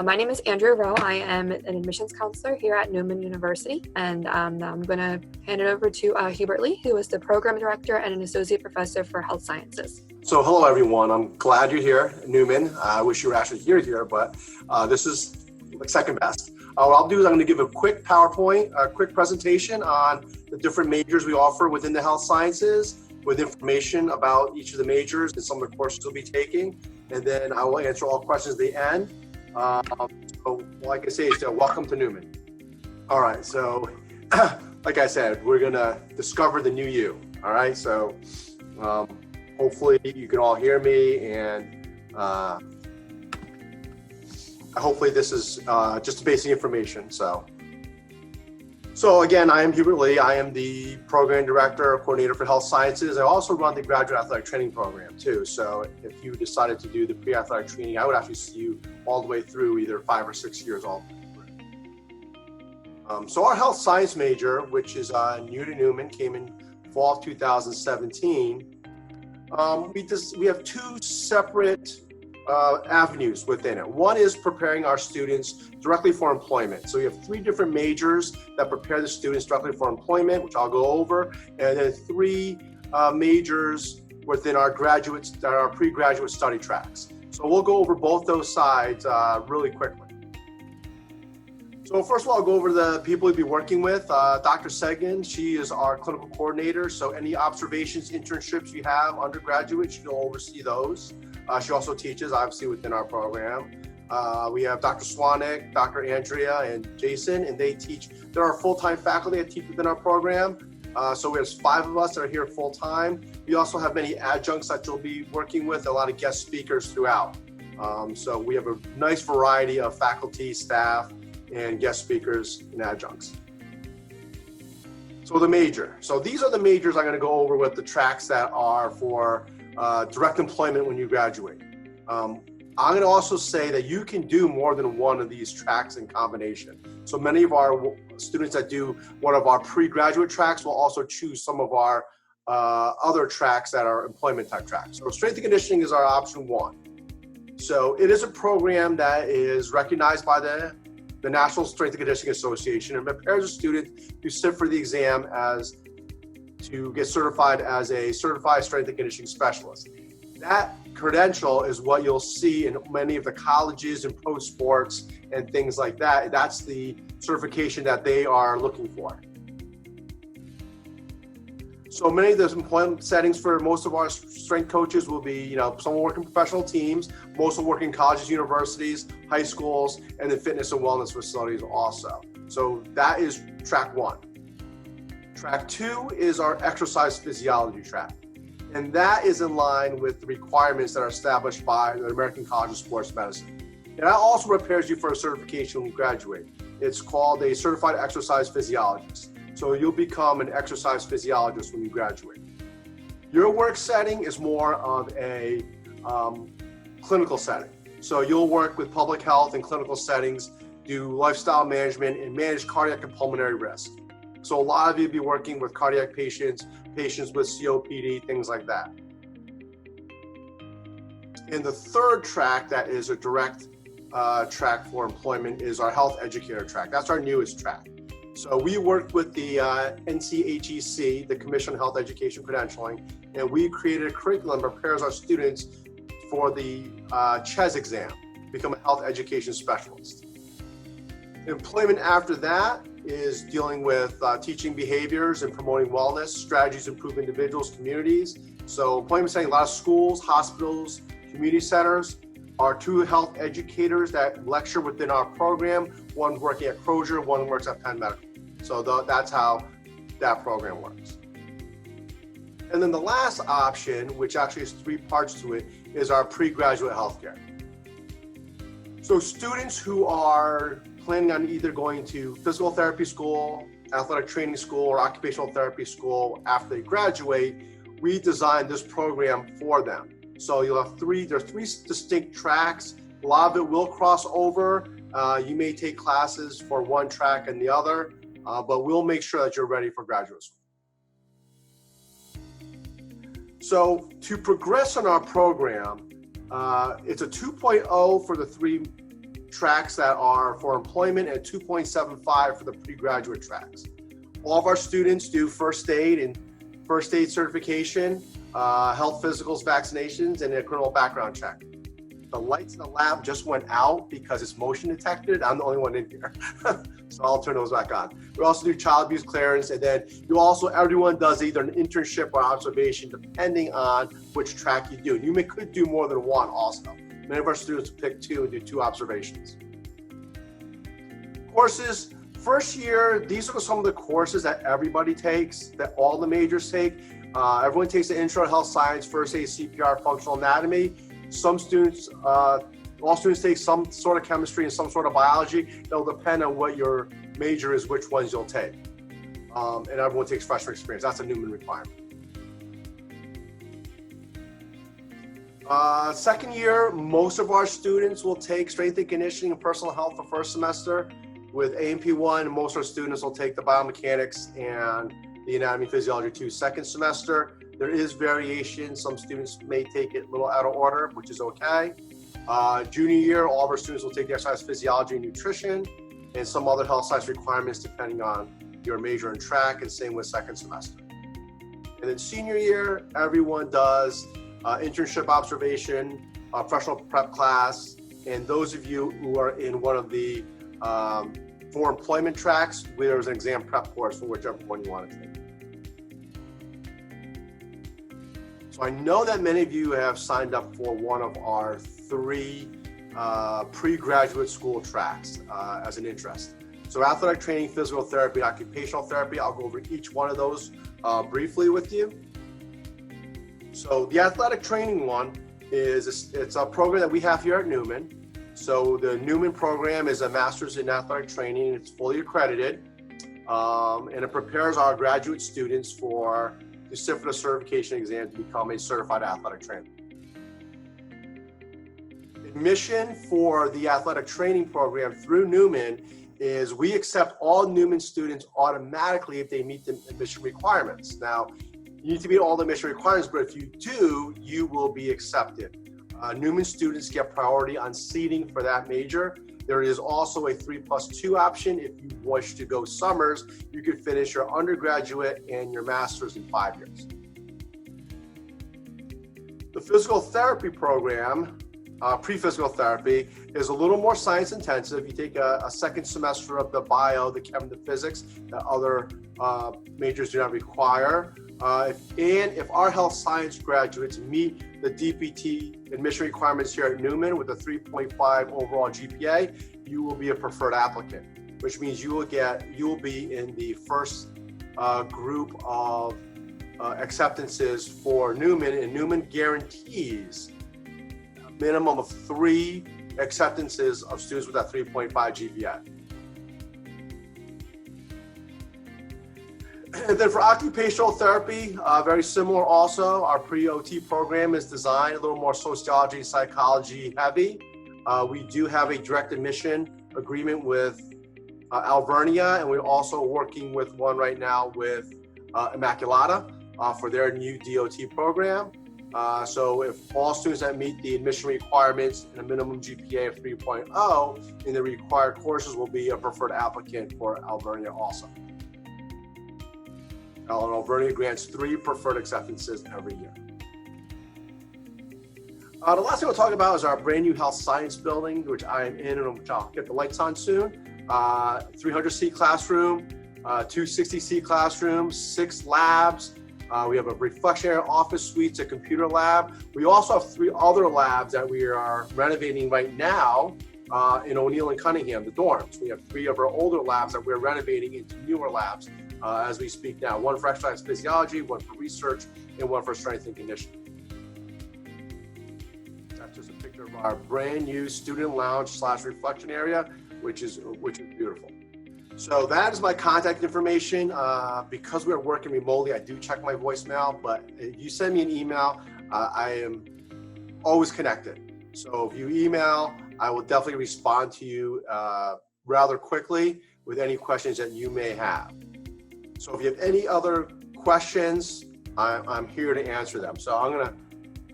My name is Andrea Rowe. I am an admissions counselor here at Neumann University, and I'm going to hand it over to Hubert Lee, who is the program director and an associate professor for health sciences. So hello, everyone. I'm glad you're here at Neumann. I wish you were actually here, but this is like second best. What I'll do is I'm going to give a quick PowerPoint, a quick presentation on the different majors we offer within the health sciences, with information about each of the majors and some of the courses we'll be taking. And then I will answer all questions at the end. So like I say, welcome to Neumann. All right, so like I said, we're gonna discover the new you. All right, so hopefully you can all hear me, and hopefully this is just basic information. So again, I am Hubert Lee. I am the program director, coordinator for health sciences. I also run the graduate athletic training program too. So if you decided to do the pre-athletic training, I would actually see you all the way through, either 5 or 6 years all the way through. So our health science major, which is new to Neumann, came in fall of 2017. We have two separate avenues within it. One is preparing our students directly for employment. So we have 3 different majors that prepare the students directly for employment, which I'll go over, and then 3 majors within our pre-graduate study tracks. So we'll go over both those sides really quickly. So first of all, I'll go over the people we'll be working with. Dr. Seguin, she is our clinical coordinator. So any observations, internships you have undergraduate, she'll oversee those. She also teaches, obviously, within our program. We have Dr. Swanik, Dr. Andrea, and Jason, and they teach. There are full-time faculty that teach within our program. So we have 5 of us that are here full-time. We also have many adjuncts that you'll be working with, a lot of guest speakers throughout. So we have a nice variety of faculty, staff, and guest speakers and adjuncts. So the major. So these are the majors I'm going to go over with the tracks that are for direct employment when you graduate. I'm going to also say that you can do more than one of these tracks in combination. So many of our students that do one of our pre-graduate tracks will also choose some of our other tracks that are employment type tracks. So strength and conditioning is our option 1. So it is a program that is recognized by the National Strength and Conditioning Association and prepares a student to sit for the exam to get certified as a certified strength and conditioning specialist. That credential is what you'll see in many of the colleges and pro sports and things like that. That's the certification that they are looking for. So many of the employment settings for most of our strength coaches will be, some will work in professional teams, most will work in colleges, universities, high schools, and then fitness and wellness facilities also. So that is track 1. Track 2 is our exercise physiology track. And that is in line with the requirements that are established by the American College of Sports Medicine. And that also prepares you for a certification when you graduate. It's called a certified exercise physiologist. So you'll become an exercise physiologist when you graduate. Your work setting is more of a clinical setting. So you'll work with public health and clinical settings, do lifestyle management, and manage cardiac and pulmonary risk. So a lot of you will be working with cardiac patients with COPD, things like that. And the third track that is a direct track for employment is our health educator track. That's our newest track. So we worked with the NCHEC, the Commission on Health Education Credentialing, and we created a curriculum that prepares our students for the CHES exam, become a health education specialist. Employment after that is dealing with teaching behaviors and promoting wellness, strategies to improve individuals, communities. So employment setting, a lot of schools, hospitals, community centers. Our 2 health educators that lecture within our program, one working at Crozier, one works at Penn Medical. So that's how that program works. And then the last option, which actually has 3 parts to it, is our pre-graduate healthcare. So students who are planning on either going to physical therapy school, athletic training school, or occupational therapy school after they graduate, we designed this program for them. So you'll have 3 distinct tracks. A lot of it will cross over. You may take classes for one track and the other, but we'll make sure that you're ready for graduate school. So to progress in our program, it's a 2.0 for the 3 tracks that are for employment and 2.75 for the pre-graduate tracks. All of our students do first aid and first aid certification, health physicals, vaccinations, and a criminal background check. The lights in the lab just went out because it's motion detected. I'm the only one in here. So I'll turn those back on. We also do child abuse clearance, and then everyone does either an internship or observation depending on which track you do. You could do more than one also. Many of our students pick 2 and do 2 observations. Courses, first year, these are some of the courses that everybody takes, that all the majors take. Everyone takes the intro to health science, first aid, CPR, functional anatomy. Some students, all students take some sort of chemistry and some sort of biology. It'll depend on what your major is, which ones you'll take. And everyone takes freshman experience. That's a Neumann requirement. Second year, most of our students will take strength and conditioning and personal health the first semester. With A&P 1, most of our students will take the biomechanics and the anatomy and physiology 2 second semester. There is variation. Some students may take it a little out of order, which is okay. Junior year, all of our students will take the exercise physiology and nutrition and some other health science requirements depending on your major in track, and same with second semester. And then senior year, everyone does internship observation, professional prep class, and those of you who are in one of the for employment tracks, there's an exam prep course for whichever one you want to take. So I know that many of you have signed up for one of our 3 pre-graduate school tracks as an interest. So athletic training, physical therapy, occupational therapy, I'll go over each one of those briefly with you. So the athletic training one it's a program that we have here at Neumann. So the Neumann program is a master's in athletic training. It's fully accredited, and it prepares our graduate students for to sit for the certification exam to become a certified athletic trainer. Admission for the athletic training program through Neumann is we accept all Neumann students automatically if they meet the admission requirements. Now, you need to meet all the admission requirements, but if you do, you will be accepted. Neumann students get priority on seating for that major. There is also a 3+2 option. If you wish to go summers, you can finish your undergraduate and your master's in 5 years. The physical therapy program, pre-physical therapy, is a little more science intensive. You take a second semester of the bio, the chem, the physics that other majors do not require. If our health science graduates meet the DPT admission requirements here at Neumann with a 3.5 overall GPA, you will be a preferred applicant, which means you will be in the first group of acceptances for Neumann, and Neumann guarantees a minimum of 3 acceptances of students with that 3.5 GPA. And then for occupational therapy, very similar also. Our pre-OT program is designed a little more sociology, psychology heavy. We do have a direct admission agreement with Alvernia, and we're also working with one right now with Immaculata for their new DOT program. So if all students that meet the admission requirements and a minimum GPA of 3.0 in the required courses will be a preferred applicant for Alvernia also. Alvernia grants 3 preferred acceptances every year. The last thing we'll talk about is our brand new health science building, which I am in and which I'll get the lights on soon. 300-seat classroom, 260-seat classrooms, 6 labs. We have a reflection area, office suites, a computer lab. We also have 3 other labs that we are renovating right now in O'Neill and Cunningham, the dorms. We have 3 of our older labs that we're renovating into newer labs as we speak now. 1 for exercise physiology, 1 for research, and 1 for strength and conditioning. That's just a picture of our brand new student lounge / reflection area, which is beautiful. So that is my contact information. Because we're working remotely, I do check my voicemail, but if you send me an email, I am always connected. So if you email, I will definitely respond to you rather quickly with any questions that you may have. So if you have any other questions, I'm here to answer them. So I'm gonna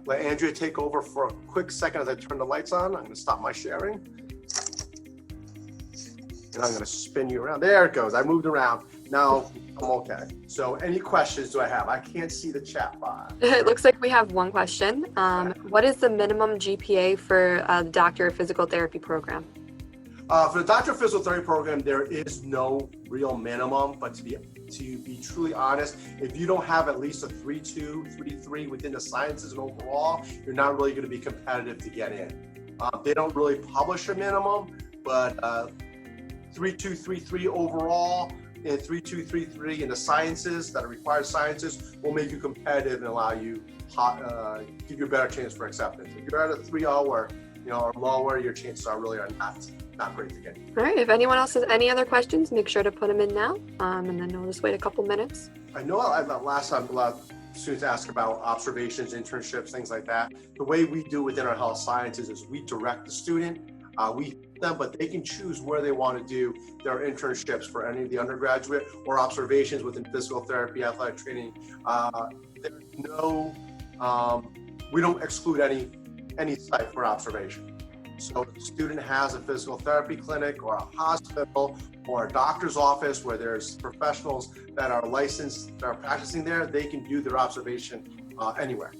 let Andrea take over for a quick second as I turn the lights on. I'm gonna stop my sharing. And I'm going to spin you around. There it goes. I moved around. Now I'm okay. So any questions do I have? I can't see the chat box. It looks like we have one question. What is the minimum GPA for the Doctor of Physical Therapy program? For the Doctor of Physical Therapy program, there is no real minimum, but to be truly honest, if you don't have at least a 3.2, 3.3 within the sciences and overall, you're not really going to be competitive to get in. They don't really publish a minimum, but 3.2, 3.3 overall and 3.2, 3.3 in the sciences that are required sciences will make you competitive and allow you give you a better chance for acceptance. If you're at a 3.0 or lower, your chances are not great to get in. All right, if anyone else has any other questions, make sure to put them in now, and then we'll just wait a couple minutes. I know last time a lot of students ask about observations, internships, things like that. The way we do within our health sciences is we direct the student. We help them, but they can choose where they want to do their internships for any of the undergraduate or observations within physical therapy, athletic training. There's no, we don't exclude any site for observation. So if the student has a physical therapy clinic or a hospital or a doctor's office where there's professionals that are licensed, that are practicing there, they can do their observation anywhere.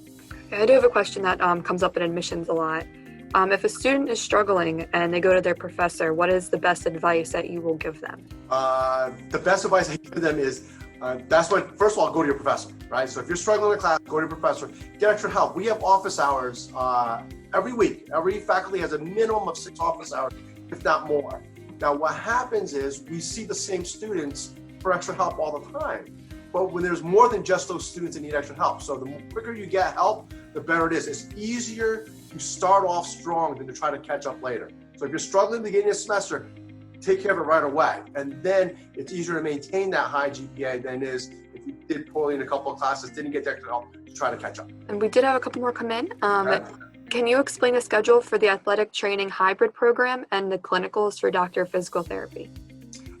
I do have a question that comes up in admissions a lot. If a student is struggling and they go to their professor, what is the best advice that you will give them? The best advice I give them is, first of all, go to your professor, right? So if you're struggling in class, go to your professor, get extra help. We have office hours every week. Every faculty has a minimum of 6 office hours, if not more. Now, what happens is we see the same students for extra help all the time. But when there's more than just those students that need extra help. So the quicker you get help, the better it is. It's easier to start off strong than to try to catch up later. So if you're struggling at the beginning of the semester, take care of it right away. And then it's easier to maintain that high GPA than it is if you did poorly in a couple of classes, didn't get the extra help, to try to catch up. And we did have a couple more come in. Can you explain the schedule for the athletic training hybrid program and the clinicals for Doctor of Physical Therapy?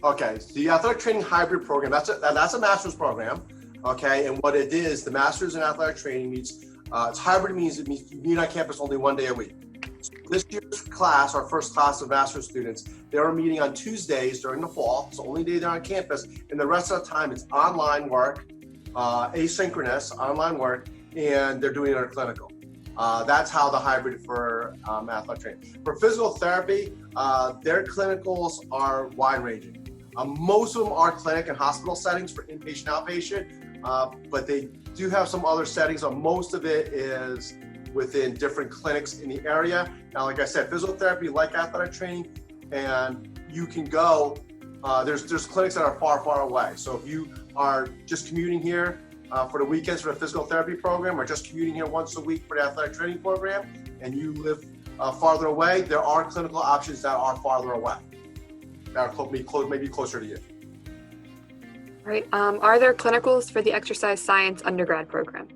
Okay, so the athletic training hybrid program, that's a master's program, okay? And what it is, the master's in athletic training means, it's hybrid means it means you meet on campus only 1 day a week. So this year's class, our first class of master's students, they are meeting on Tuesdays during the fall. It's the only day they're on campus, and the rest of the time it's online work, asynchronous online work, and they're doing their clinical. That's how the hybrid for athletic training. For physical therapy, their clinicals are wide-ranging. Most of them are clinic and hospital settings for inpatient, outpatient, but they do have some other settings. Most of it is within different clinics in the area. Now, like I said, physical therapy, like athletic training, and you can go, there's clinics that are far, far away. So if you are just commuting here for the weekends for the physical therapy program, or just commuting here once a week for the athletic training program, and you live farther away, there are clinical options that are farther away, that are maybe closer to you. Right. Are there clinicals for the exercise science undergrad program?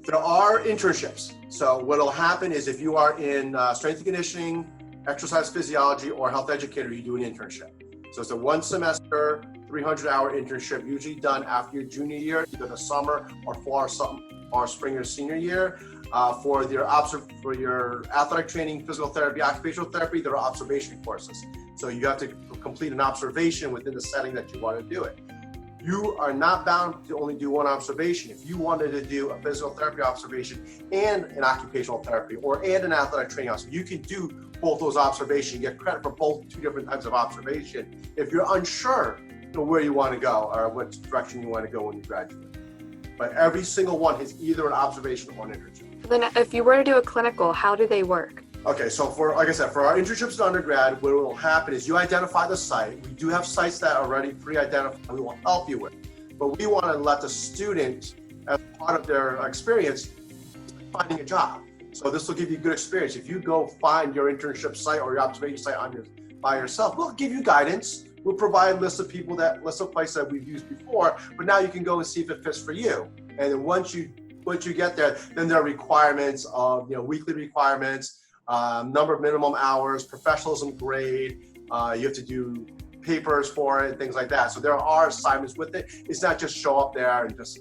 There are internships. So what will happen is if you are in strength and conditioning, exercise physiology, or health educator, you do an internship. So it's a 1 semester, 300-hour internship, usually done after your junior year, either the summer or fall or spring or senior year. For your athletic training, physical therapy, occupational therapy, there are observation courses. So you have to complete an observation within the setting that you want to do it. You are not bound to only do one observation. If you wanted to do a physical therapy observation and an occupational therapy and an athletic training observation, you can do both those observations. You get credit for both 2 different types of observation. If you're unsure where you want to go or what direction you want to go when you graduate. But every single one has either an observation or an internship. Then if you were to do a clinical, how do they work? Okay, so like I said, for our internships in undergrad, what will happen is you identify the site. We do have sites that are already pre-identified we will help you with. But we want to let the student, as part of their experience, finding a job. So this will give you good experience. If you go find your internship site or your observation site by yourself, we'll give you guidance. We'll provide lists of places that we've used before, but now you can go and see if it fits for you. And then once you get there, then there are requirements of weekly requirements, number of minimum hours, professionalism grade. You have to do papers for it, things like that. So there are assignments with it. It's not just show up there and just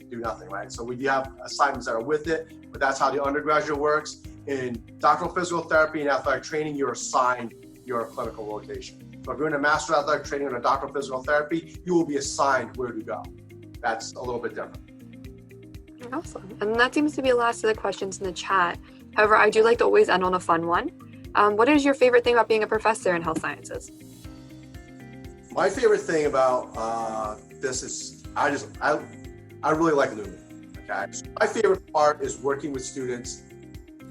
do nothing, right? So we do have assignments that are with it, but that's how the undergraduate works. In doctoral physical therapy and athletic training, you're assigned your clinical rotation. But if you're in a Master of Athletic Training or a Doctor of Physical Therapy, you will be assigned where to go. That's a little bit different. Awesome. And that seems to be the last of the questions in the chat. However, I do like to always end on a fun one. What is your favorite thing about being a professor in health sciences? My favorite thing about this is I really like Neumann. Okay, so my favorite part is working with students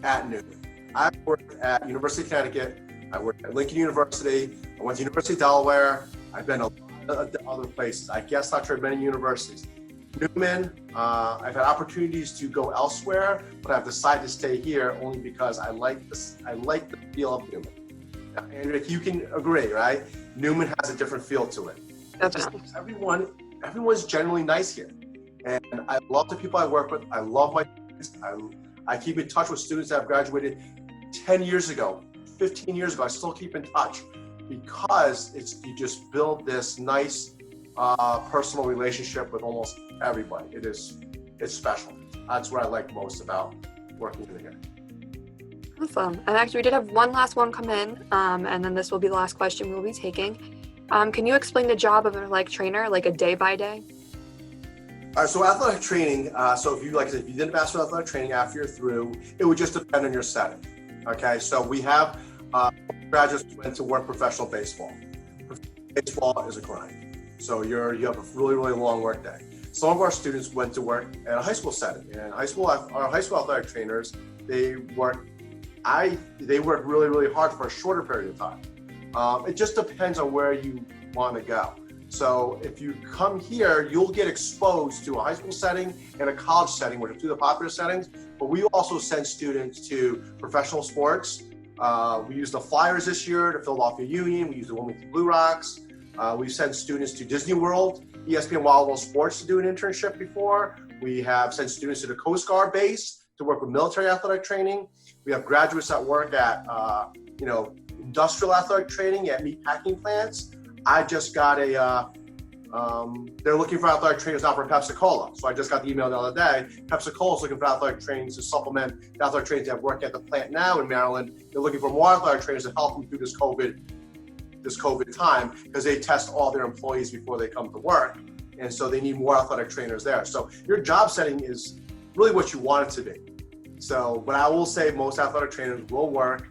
at Neumann. I worked at University of Connecticut. I worked at Lincoln University. I went to University of Delaware. I've been a lot of other places. I guest lectured at many universities. Neumann, I've had opportunities to go elsewhere, but I've decided to stay here only because I like the feel of Neumann. Now, Andrea, you can agree, right? Neumann has a different feel to it. Everyone's generally nice here. And I love the people I work with. I love my students. I keep in touch with students that have graduated 10 years ago, 15 years ago. I still keep in touch because you just build this nice personal relationship with almost everybody. It's special. That's what I like most about working here. Awesome. And actually, we did have one last one come in, and then this will be the last question we will be taking. Can you explain the job of an athletic trainer, like a day by day? All right, so athletic training, so if you did a Master of Athletic Training after you're through, it would just depend on your setting. Okay, so we have graduates who went to work professional baseball. Baseball is a grind. So you have a really, really long work day. Some of our students went to work at a high school setting. And our high school athletic trainers, they work really, really hard for a shorter period of time. It just depends on where you want to go. So if you come here, you'll get exposed to a high school setting and a college setting, which are two of the popular settings. But we also send students to professional sports. We used the Flyers this year, the Philadelphia Union. We used the Wilmington Blue Rocks. We've sent students to Disney World, ESPN Wild World Sports to do an internship before. We have sent students to the Coast Guard base to work with military athletic training. We have graduates that work at, industrial athletic training at meat packing plants. I just got they're looking for athletic trainers now for Pepsi-Cola. So I just got the email the other day. Pepsi-Cola is looking for athletic trainers to supplement the athletic trainers that work at the plant now in Maryland. They're looking for more athletic trainers to help them through this COVID time because they test all their employees before they come to work. And so they need more athletic trainers there. So your job setting is really what you want it to be. So, but I will say most athletic trainers will work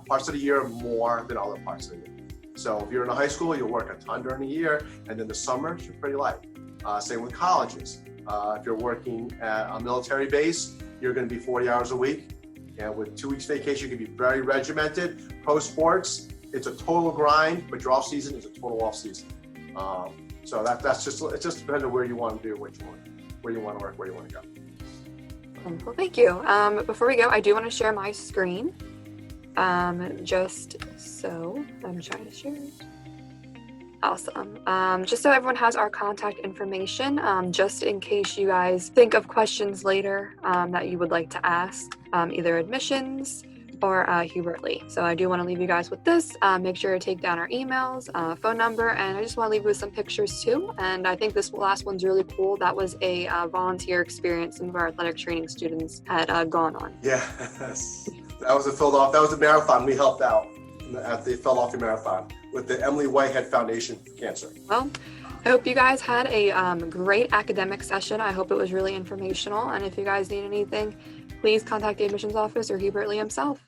parts of the year more than other parts of the year. So if you're in a high school, you'll work a ton during the year, and then the summer, you're pretty light. Same with colleges. If you're working at a military base, you're going to be 40 hours a week. And with 2 weeks vacation, you can be very regimented. Pro sports, it's a total grind, but your off season is a total off season. So it just depends on where you want to do what you want, where you want to work, where you want to go. Well, thank you. Before we go, I do want to share my screen. Just so I'm trying to share it. Awesome. Just so everyone has our contact information, just in case you guys think of questions later that you would like to ask, either admissions or Hubert Lee. So I do want to leave you guys with this. Make sure to take down our emails, phone number, and I just want to leave you with some pictures too. And I think this last one's really cool. That was a volunteer experience some of our athletic training students had gone on. Yes. That was a marathon. We helped out at the Philadelphia Marathon with the Emily Whitehead Foundation for Cancer. Well, I hope you guys had a great academic session. I hope it was really informational. And if you guys need anything, please contact the admissions office or Hubert Lee himself.